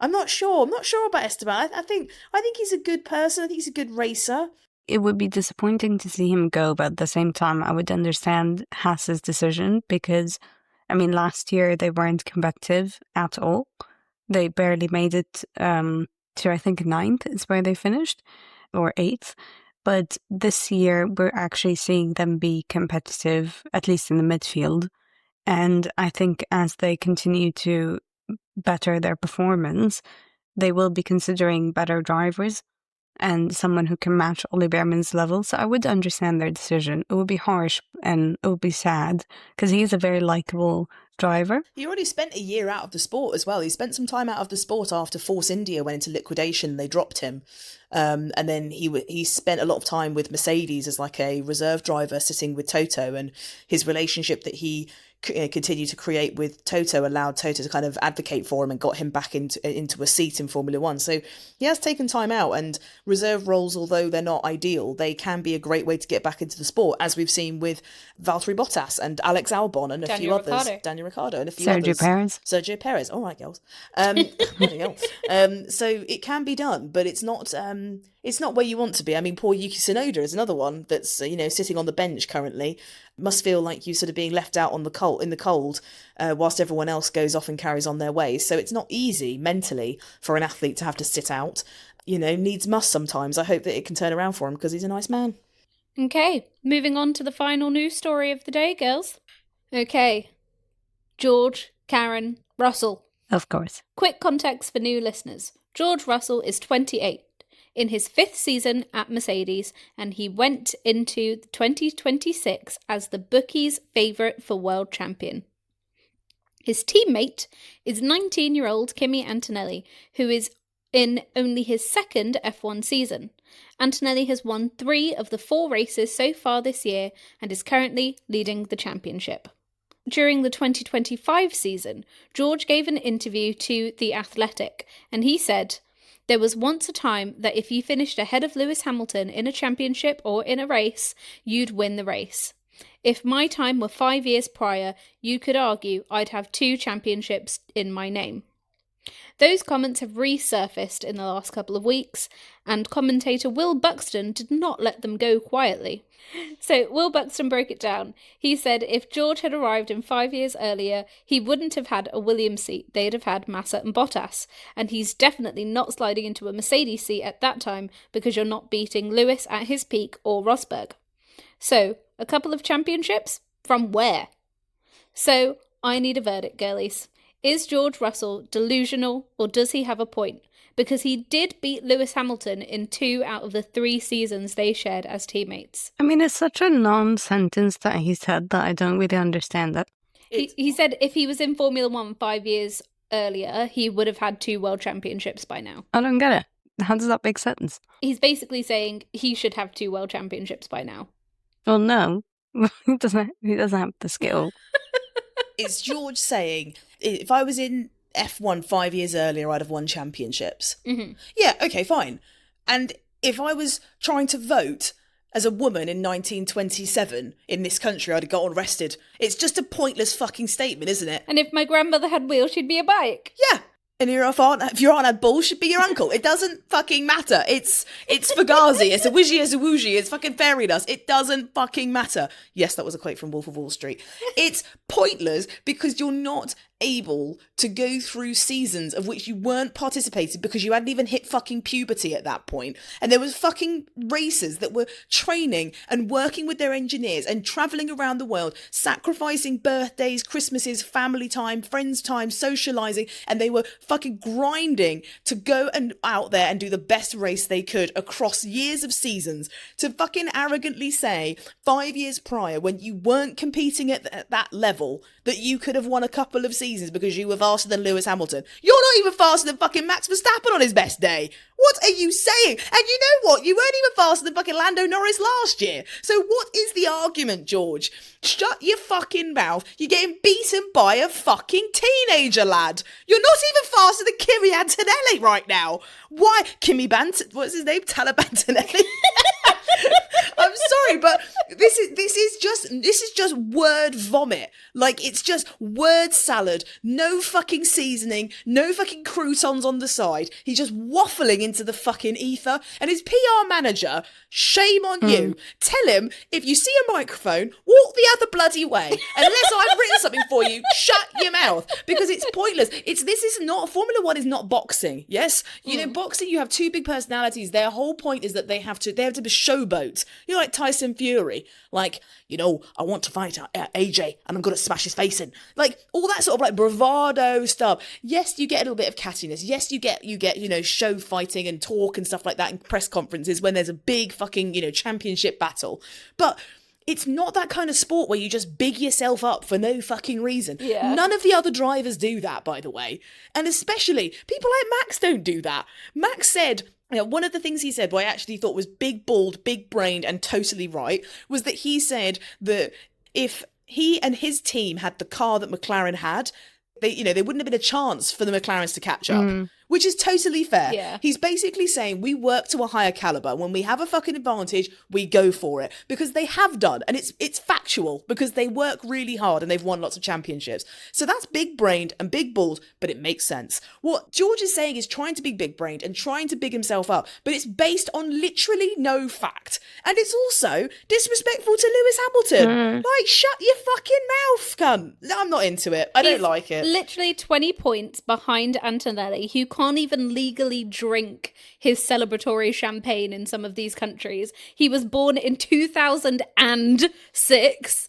I'm not sure about Esteban. I think he's a good person. I think he's a good racer. It would be disappointing to see him go, but at the same time, I would understand Haas's decision because, I mean, last year they weren't competitive at all. They barely made it to, I think, 9th is where they finished, or 8th. But this year, we're actually seeing them be competitive, at least in the midfield. And I think as they continue to better their performance, they will be considering better drivers and someone who can match Ollie Behrman's level. So I would understand their decision. It would be harsh and it would be sad because he is a very likable driver. He already spent a year out of the sport as well. He spent some time out of the sport after Force India went into liquidation and they dropped him. And then he spent a lot of time with Mercedes as like a reserve driver sitting with Toto, and his relationship that he continued to create with Toto allowed Toto to kind of advocate for him and got him back into a seat in Formula One. So he has taken time out, and reserve roles, although they're not ideal, they can be a great way to get back into the sport, as we've seen with Valtteri Bottas and Alex Albon and a few others. Daniel Ricciardo and a few others. Sergio Perez. All right, girls. So it can be done, but it's not where you want to be. I mean, poor Yuki Tsunoda is another one that's sitting on the bench currently. Must feel like you sort of being left out in the cold whilst everyone else goes off and carries on their way. So it's not easy mentally for an athlete to have to sit out. Needs must sometimes. I hope that it can turn around for him because he's a nice man. Okay, moving on to the final news story of the day, girls. Okay, George, Karen, Russell. Of course. Quick context for new listeners. George Russell is 28. In his 5th season at Mercedes, and he went into 2026 as the bookies' favourite for world champion. His teammate is 19-year-old Kimi Antonelli, who is in only his second F1 season. Antonelli has won 3 of the 4 races so far this year and is currently leading the championship. During the 2025 season, George gave an interview to The Athletic, and he said, "There was once a time that if you finished ahead of Lewis Hamilton in a championship or in a race, you'd win the race. If my time were 5 years prior, you could argue I'd have 2 championships in my name." Those comments have resurfaced in the last couple of weeks, and commentator Will Buxton did not let them go quietly. So Will Buxton broke it down. He said if George had arrived in 5 years earlier, he wouldn't have had a Williams seat, they'd have had Massa and Bottas, and he's definitely not sliding into a Mercedes seat at that time because you're not beating Lewis at his peak or Rosberg. So, a couple of championships? From where? So, I need a verdict, girlies. Is George Russell delusional, or does he have a point? Because he did beat Lewis Hamilton in 2 out of the 3 seasons they shared as teammates. I mean, it's such a non-sentence that he said that I don't really understand that. He said if he was in Formula 1 5 years earlier, he would have had 2 world championships by now. I don't get it. How does that make sense? He's basically saying he should have 2 world championships by now. Well, no. He doesn't have the skill. Is George saying, if I was in F1 5 years earlier, I'd have won championships? Mm-hmm. Yeah, okay, fine. And if I was trying to vote as a woman in 1927 in this country, I'd have got arrested. It's just a pointless fucking statement, isn't it? And if my grandmother had wheels, she'd be a bike. Yeah. And if your aunt had balls, should be your uncle. It doesn't fucking matter. It's Fugazi, it's a wishy, it's a wooshy, it's fucking fairy dust. It doesn't fucking matter. Yes, that was a quote from Wolf of Wall Street. It's pointless because you're not able to go through seasons of which you weren't participating because you hadn't even hit fucking puberty at that point. And there was fucking racers that were training and working with their engineers and travelling around the world, sacrificing birthdays, Christmases, family time, friends time, socialising, and they were fucking grinding to go and out there and do the best race they could across years of seasons. To fucking arrogantly say 5 years prior, when you weren't competing at that level, that you could have won a couple of seasons because you were faster than Lewis Hamilton. You're not even faster than fucking Max Verstappen on his best day. What are you saying? And you know what? You weren't even faster than fucking Lando Norris last year. So what is the argument, George? Shut your fucking mouth. You're getting beaten by a fucking teenager, lad. You're not even faster than Kimi Antonelli right now. Why? What's his name? Talabantonelli? I'm sorry, but this is just word vomit. Like, it's just word salad. No fucking seasoning. No fucking croutons on the side. He's just waffling into the fucking ether. And his PR manager, shame on you. Tell him, if you see a microphone, walk the other bloody way. Unless I've written something for you, shut your mouth. Because it's pointless. Formula 1 is not boxing. Yes? You know, boxing, you have 2 big personalities. Their whole point is that they have to be showboats. You know, like Tyson Fury. Like, you know, I want to fight AJ and I'm going to smash his face in. Like, all that sort of like bravado stuff. Yes, you get a little bit of cattiness. Yes, you get, you know, show fighting and talk and stuff like that in press conferences when there's a big fucking, you know, championship battle. But it's not that kind of sport where you just big yourself up for no fucking reason. Yeah. None of the other drivers do that, by the way. And especially, people like Max don't do that. Max said, you know, one of the things he said, what I actually thought was big balled, big brained and totally right, was that he said that if he and his team had the car that McLaren had, they wouldn't have been a chance for the McLarens to catch up. Which is totally fair. Yeah. He's basically saying we work to a higher caliber. When we have a fucking advantage, we go for it. Because they have done. And it's factual. Because they work really hard and they've won lots of championships. So that's big-brained and big-balled, but it makes sense. What George is saying is trying to be big-brained and trying to big himself up. But it's based on literally no fact. And it's also disrespectful to Lewis Hamilton. Like, shut your fucking mouth, cunt. I'm not into it. I don't like it. Literally 20 points behind Antonelli, who can't even legally drink his celebratory champagne in some of these countries. He was born in 2006,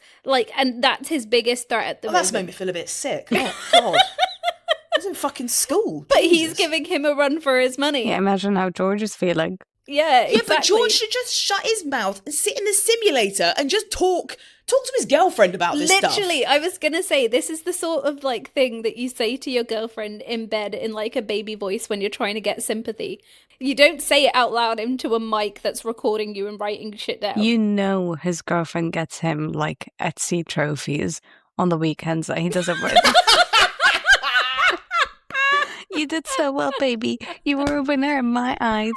and that's his biggest threat at the moment. That's made me feel a bit sick. Oh, God. I was in fucking school. But Jesus. he's giving him a run for his money. Yeah, imagine how George is feeling. Yeah, Yeah, exactly. but George should just shut his mouth and sit in the simulator and just talk to his girlfriend about this stuff. Literally, I was gonna say, this is the sort of like thing that you say to your girlfriend in bed in like a baby voice when you're trying to get sympathy. You don't say it out loud into a mic that's recording you and writing shit down. You know his girlfriend gets him like Etsy trophies on the weekends that he doesn't wear. You did so well, baby. You were a winner in my eyes.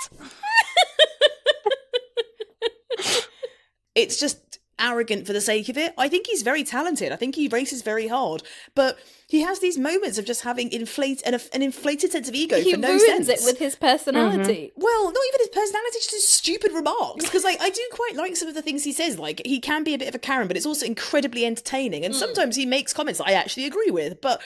It's just arrogant for the sake of it. I think he's very talented. I think he races very hard, but he has these moments of just having an inflated sense of ego he for no ruins sense. it with his personality. Well, not even his personality, just his stupid remarks. Because I do quite like some of the things he says. Like, he can be a bit of a Karen, but it's also incredibly entertaining. And sometimes he makes comments that I actually agree with. But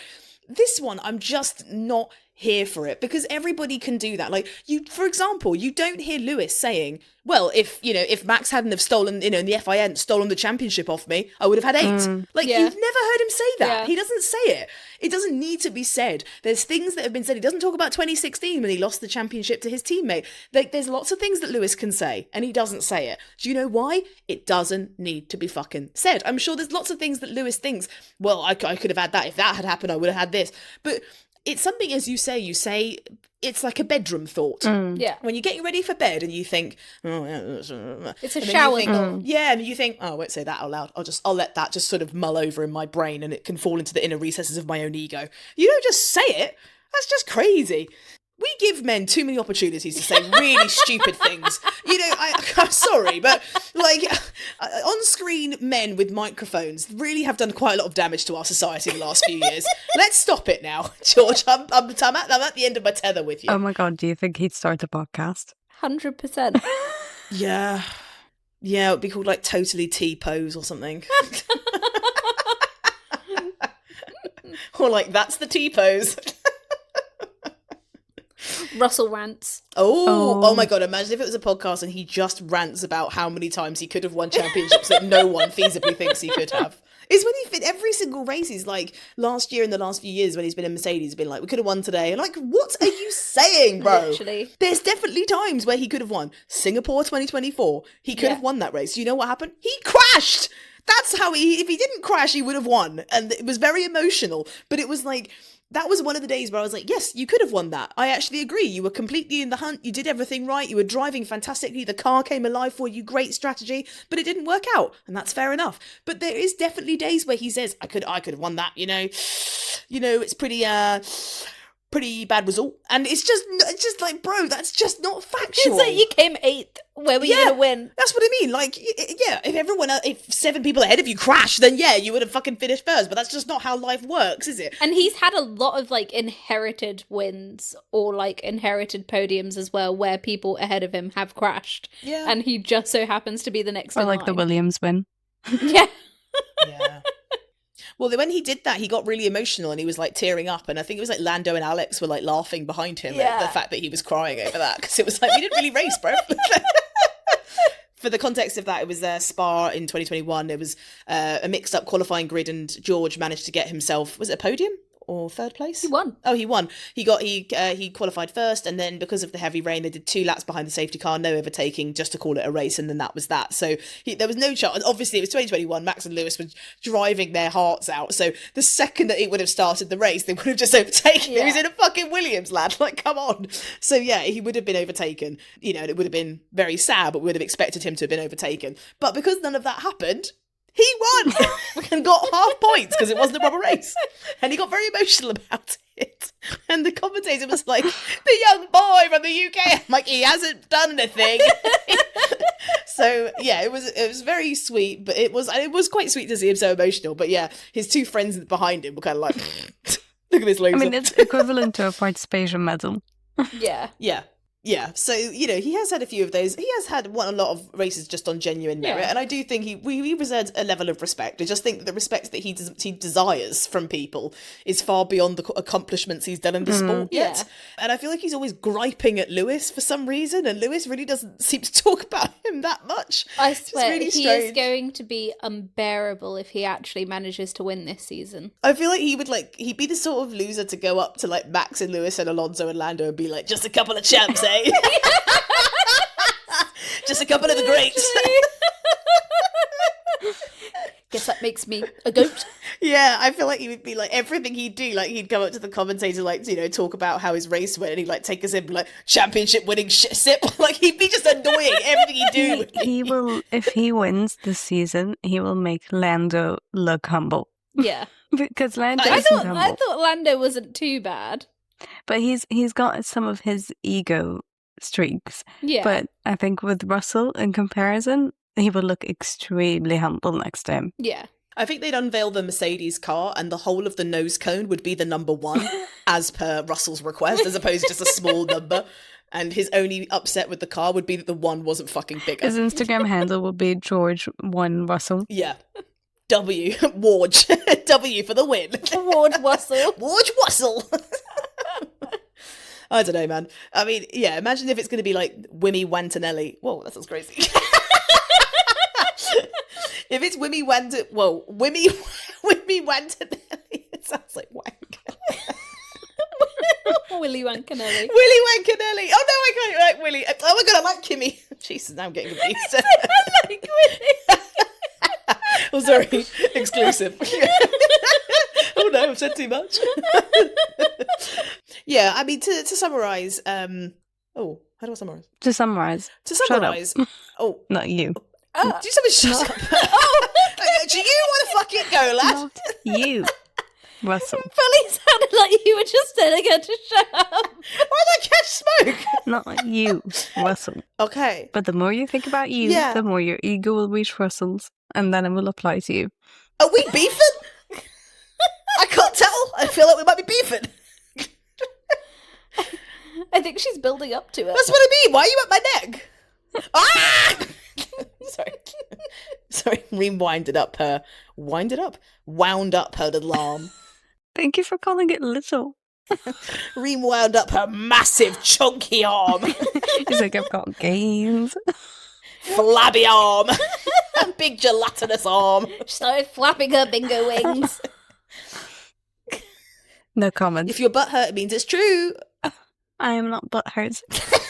this one, I'm just not here for it, because everybody can do that. Like, you, for example, you don't hear Lewis saying, well, if Max hadn't have stolen, and the FIA hadn't stolen the championship off me, I would have had 8. Like, Yeah. you've never heard him say that. Yeah. He doesn't say it. It doesn't need to be said. There's things that have been said. He doesn't talk about 2016 when he lost the championship to his teammate. Like, there's lots of things that Lewis can say, and he doesn't say it. Do you know why? It doesn't need to be fucking said. I'm sure there's lots of things that Lewis thinks, well, I could have had that. If that had happened, I would have had this. But it's something, as you say it's like a bedroom thought. Yeah. When you're getting ready for bed and you think, oh, yeah, It's a and then you shower think, thought. yeah, and you think, oh, I won't say that out loud. I'll let that just sort of mull over in my brain, and it can fall into the inner recesses of my own ego. You don't just say it. That's just crazy. We give men too many opportunities to say really stupid things. I'm sorry, but like on-screen men with microphones really have done quite a lot of damage to our society in the last few years. Let's stop it now, George. I'm at the end of my tether with you. Oh my God, do you think he'd start a podcast? 100%. Yeah, it would be called like Totally T-Pose or something. Or like, that's the T-Pose. Russell rants. Oh my God, imagine if it was a podcast and he just rants about how many times he could have won championships that no one feasibly thinks he could have. It's when he fit every single race. He's like, last year and the last few years when he's been in Mercedes, he's been like, we could have won today. And like, what are you saying, bro? Literally. There's definitely times where he could have won. Singapore 2024, he could have won that race. You know what happened? He crashed. That's how if he didn't crash, he would have won. And it was very emotional. But it was like, that was one of the days where I was like, yes, you could have won that. I actually agree. You were completely in the hunt. You did everything right. You were driving fantastically. The car came alive for you. Great strategy. But it didn't work out. And that's fair enough. But there is definitely days where he says, I could have won that, it's pretty bad result. And it's just like, bro, that's just not factual. It's like you came 8th. Where were you going to win? That's what I mean. Like, yeah, if 7 people ahead of you crash, then yeah, you would have fucking finished first. But that's just not how life works, is it? And he's had a lot of like inherited wins or like inherited podiums as well, where people ahead of him have crashed. Yeah. And he just so happens to be the next Or in like the line. Williams win. Yeah. Yeah. Well, when he did that, he got really emotional and he was like tearing up. And I think it was like Lando and Alex were like laughing behind him at the fact that he was crying over that. Because it was like, we didn't really race, bro. For the context of that, it was Spa in 2021. It was a mixed up qualifying grid, and George managed to get himself, was it a podium or 3rd place? He won. Oh, he won. He qualified first, and then because of the heavy rain, they did 2 laps behind the safety car, no overtaking, just to call it a race, and then that was that. So there was no chance. And obviously, it was 2021. Max and Lewis were driving their hearts out. So the second that it would have started the race, they would have just overtaken him. Yeah. He was in a fucking Williams, lad. Like, come on. So yeah, he would have been overtaken. And it would have been very sad, but we would have expected him to have been overtaken. But because none of that happened, he won and got half points because it wasn't a proper race. And he got very emotional about it. And the commentator was like, the young boy from the UK. I'm like, he hasn't done anything. So yeah, it was very sweet, but it was quite sweet to see him so emotional. But yeah, his 2 friends behind him were kind of like, look at this loser. I mean, it's equivalent to a participation medal. Yeah. Yeah, so, he has had a few of those. He has won a lot of races just on genuine merit, and I do think he reserves a level of respect. I just think that the respect that he desires from people is far beyond the accomplishments he's done in the sport yet. Yeah. And I feel like he's always griping at Lewis for some reason, and Lewis really doesn't seem to talk about him that much. I It's swear, really he strange. is going to be unbearable if he actually manages to win this season. I feel like he'd be the sort of loser to go up to like Max and Lewis and Alonso and Lando and be like, just a couple of champs, eh? Just a couple of the greats. Guess that makes me a goat. Yeah, I feel like he would be like, everything he'd do, like he'd come up to the commentator, like, you know, talk about how his race went, and he'd like take a sip, like championship winning sip. Like he'd be just annoying. Everything he'd do. He will, if he wins this season, he will make Lando look humble. Yeah. Because Lando I isn't humble. thought Lando wasn't too bad. But he's got some of his ego streaks. Yeah. But I think with Russell, in comparison, he will look extremely humble next to him. Yeah. I think they'd unveil the Mercedes car and the whole of the nose cone would be the number 1 as per Russell's request, as opposed to just a small number. And his only upset with the car would be that the 1 wasn't fucking bigger. His Instagram handle will be George1 Russell. Yeah. W. Warge. W for the win. Ward Wussel. Warge Wussel. I don't know, man. I mean, yeah, imagine if it's going to be like Wimmy Wantanelli. Whoa, that sounds crazy. If it's Wimmy Wantanelli, it sounds like wank. Willy Wankanelli. Willy Wankanelli. Oh no, I can't like Willy. Oh my god, I like Kimmy. Jesus, now I'm getting confused. I like Willy. Oh, sorry. Exclusive. Oh no, I've said too much. Yeah, I mean, to summarise, how do I summarise? To summarise. Oh. Not you. Do something shut up. Oh. Do you want to fucking go, lad? Not you, Russell. Fully sounded like you were just telling her to shut up. Why did I catch smoke? Not you, Russell. Okay. But the more you think about you, the more your ego will reach Russell's, and then it will apply to you. Are we beefing? I can't tell. I feel like we might be beefing. I think she's building up to it. That's what I mean. Why are you at my neck? Ah! Sorry. Wound up her little arm. Thank you for calling it little. Wound up her massive chunky arm. He's like, I've got gains. Flabby arm. Big gelatinous arm. She started flapping her bingo wings. No comment. If your butt hurt, it means it's true. I am not butthurt.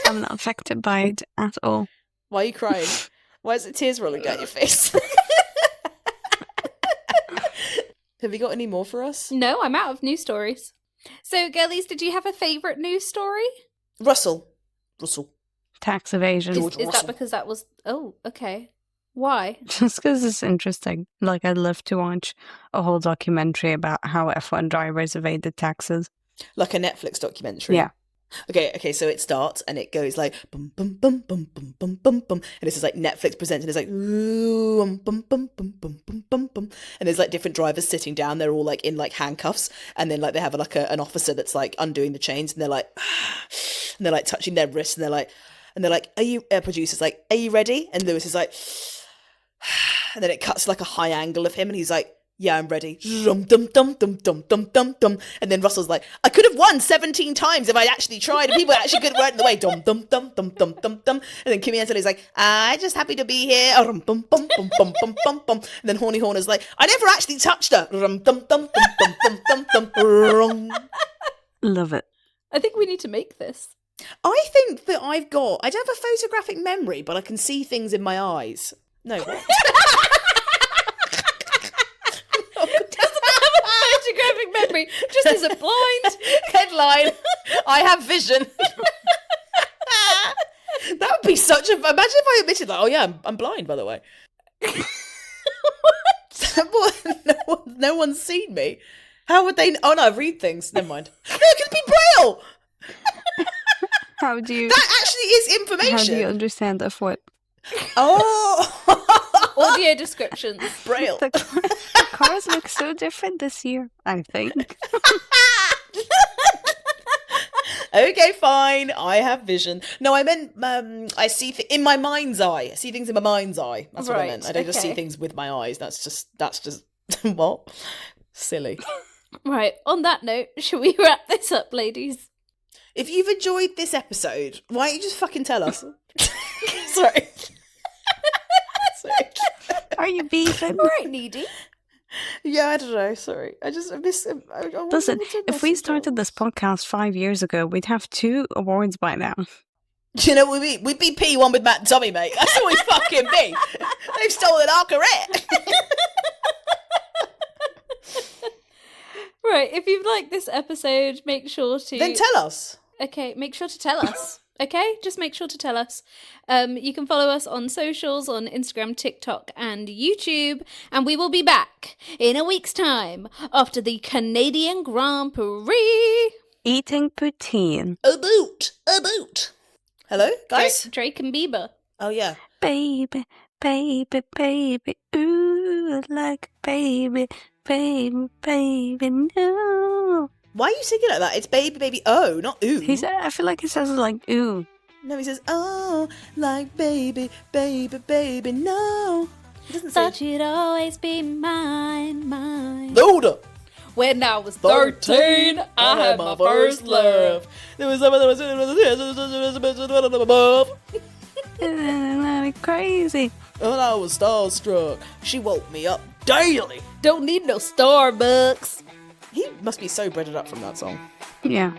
I'm not affected by it at all. Why are you crying? Why is it tears rolling down your face? Have you got any more for us? No, I'm out of news stories. So, girlies, did you have a favourite news story? Russell. Tax evasion. George Is Russell. that because that was... Oh, okay. Why? Just because it's interesting. Like, I'd love to watch a whole documentary about how F1 drivers evaded taxes. Like a Netflix documentary? Yeah. Okay, so it starts and it goes like bum bum bum bum bum bum bum bum, and this is like Netflix presents, and it's like ooh, bum bum bum bum bum bum bum, and there's like different drivers sitting down. They're all like in like handcuffs, and then like they have like an officer that's like undoing the chains, and they're like, and they're like touching their wrists, and they're like, are you? Producer's like, are you ready? And Lewis is like, and then it cuts to like a high angle of him, and he's like, yeah, I'm ready. Dum dum dum dum dum dum dum dum. And then Russell's like, I could have won 17 times if I actually tried, and people actually could have run in the way. Dum dum dum dum dum dum dum. And then Kimmy Anthony's like, I'm just happy to be here. Bum bum bum bum bum bum bum. And then Horny Horner's like, I never actually touched her. Dum dum dum dum dum dum dum. Love it. I think we need to make this. I think that I don't have a photographic memory, but I can see things in my eyes. No, what? Photographic memory, just as a blind Headline, I have vision. That would be such a... Imagine if I admitted like, oh yeah, I'm blind, by the way. No one's seen me. How would they... Oh no, I read things. Never mind. No, it could be Braille. How do you... That actually is information. How do you understand F1? Oh. audio descriptions. Braille. The cars look so different this year, I think. Okay, fine. I have vision. No, I meant I see in my mind's eye. I see things in my mind's eye. That's what I meant. I don't just see things with my eyes. That's just what? Silly. Right. On that note, shall we wrap this up, ladies? If you've enjoyed this episode, why don't you just fucking tell us? Sorry. Are you beefing? All right, needy. Yeah, I don't know. Sorry. I miss him. Listen, if we started this podcast 5 years ago, we'd have 2 awards by now. Do you know what we be? We'd be P1 with Matt and Tommy, mate. That's what we fucking be. They've stolen our career. Right, if you've liked this episode, make sure to... Then tell us. Okay, make sure to tell us. Okay, just make sure to tell us. You can follow us on socials, on Instagram, TikTok, and YouTube. And we will be back in a week's time after the Canadian Grand Prix. Eating poutine. A boot. Hello, guys? Drake and Bieber. Oh, yeah. Baby, baby, baby, ooh, like baby, baby, baby, no. Why are you singing like that? It's baby, baby, oh, not ooh. I feel like it says like ooh. No, he says, oh, like baby, baby, baby, no. He doesn't say... Thought you'd always be mine. Hold up. When I was 13, I had my first love. There was above. Crazy. And I was starstruck. She woke me up daily. Don't need no Starbucks. He must be so breaded up from that song. Yeah.